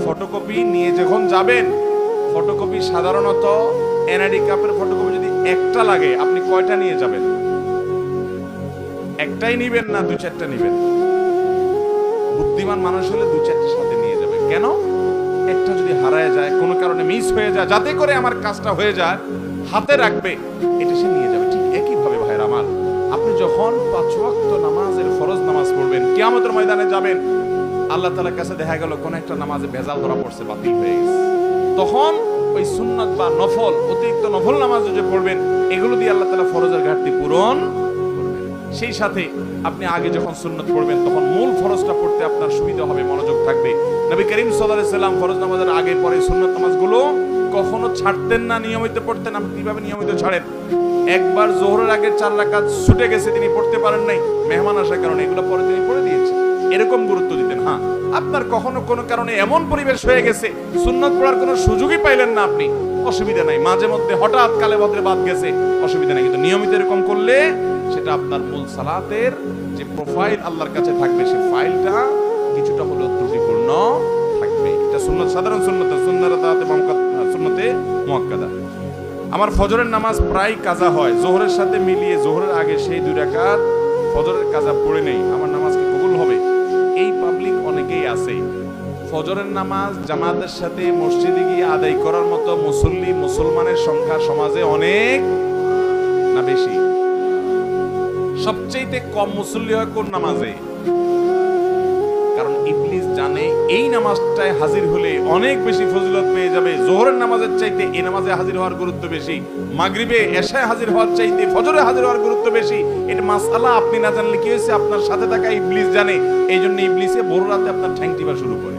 Photocopy নিয়ে যখন যাবেন, ফটোকপি সাধারণত এনআইডি কার্ডের ফটোকপি যদি একটা লাগে, আপনি কয়টা নিয়ে যাবেন? একটাই নিবেন না 2-4টা নিবেন? বুদ্ধিমান মানুষ হলে 2-4টার সাথে নিয়ে যাবে। কেন? একটা যদি হারায় যায়, কোনো কারণে মিস হয়ে যায়, যাতে করে আমার কাজটা হয়ে যায়, হাতে রাখবে, এটা সে নিয়ে যাবে। ঠিক একইভাবে ভাইরা আমার, আপনি যখন 5 ওয়াক্ত নামাজের ফরজ নামাজ পড়বেন, কিয়ামতের ময়দানে যাবেন, আল্লাহ তাআলার কাছে দেখা গেল কোন একটা নামাজে ভেজাল ধরা পড়ছে, বাতিল হয়ে গেছে, তখন ওই সুন্নাত বা নফল, অতিরিক্ত নফল নামাজ যে পড়বেন, এগুলো দিয়ে আল্লাহ তাআলা ফরজের ঘাটতি পূরণ করবেন। সেই সাথে আপনি আগে যখন সুন্নাত পড়বেন, তখন মূল ফরজটা পড়তে আপনার সুবিধা হবে, মনোযোগ থাকবে। নবী করিম সাল্লাল্লাহু আলাইহি সাল্লাম ফরজ নামাজের আগে পরে সুন্নাত নামাজগুলো কখনো ছাড়তেন না, নিয়মিত পড়তেন। আপনি কিভাবে নিয়মিত ছাড়েন? একবার যোহরের আগে 4 রাকাত ছুটে গেছে, তিনি পড়তে পারেন নাই, মেহমান আসার কারণে, এগুলো পরে তিনি পড়ে দিয়েছেন, এরকম গুরুত্ব দিতেন। হ্যাঁ, আপনার কখনো কোনো কারণে এমন পরিবেশ হয়ে গেছে, সুন্নাত পড়ার কোনো সুযোগই পাইলেন না আপনি, অসুবিধা নাই, মাঝে মধ্যে হঠাৎ কালে বদলে বাদ গেছে, অসুবিধা নাই। কিন্তু নিয়মিত এরকম করলে সেটা আপনার মূল সালাতের যে প্রোফাইল আল্লাহর কাছে থাকবে, সেই ফাইলটা কিছুটা হলেও ত্রুটিপূর্ণ থাকবে। এটা সুন্নাত, সাধারণ সুন্নাত, সুন্নতে মুআক্কাদা। আমার ফজরের নামাজ প্রায় কাজা হয়, যোহরের সাথে মিলিয়ে যোহরের আগে সেই 2 রাকাত ফজরের কাজা পড়ে নেই, আমার নামাজ কি কবুল হবে? এই পাবলিক অনেকেই আছে, ফজরের নামাজ জামাতের সাথে মসজিদে গিয়ে আদায় করার মতো মুসল্লি, মুসলমানের সংখ্যা সমাজে অনেক না বেশি? সবচেয়ে কম মুসল্লি হয় কোন নামাজে? কারণ ইবলিস জানে এই নামাজটায় হাজির হলে অনেক বেশি ফজিলত পেয়ে যাবে, যোহরের নামাজের চাইতে এই নামাজে হাজির হওয়ার গুরুত্ব বেশি, মাগরিবে এশায় হাজির হওয়ার চাইতে ফজরে হাজির হওয়ার গুরুত্ব বেশি। এটা মাসআলা আপনি না জানলে কি হয়েছে, আপনার সাথে থাকা ইবলিস জানে, এই জন্য ইবলিসে ভোর রাতে আপনার ঠ্যাং টিপা শুরু করে।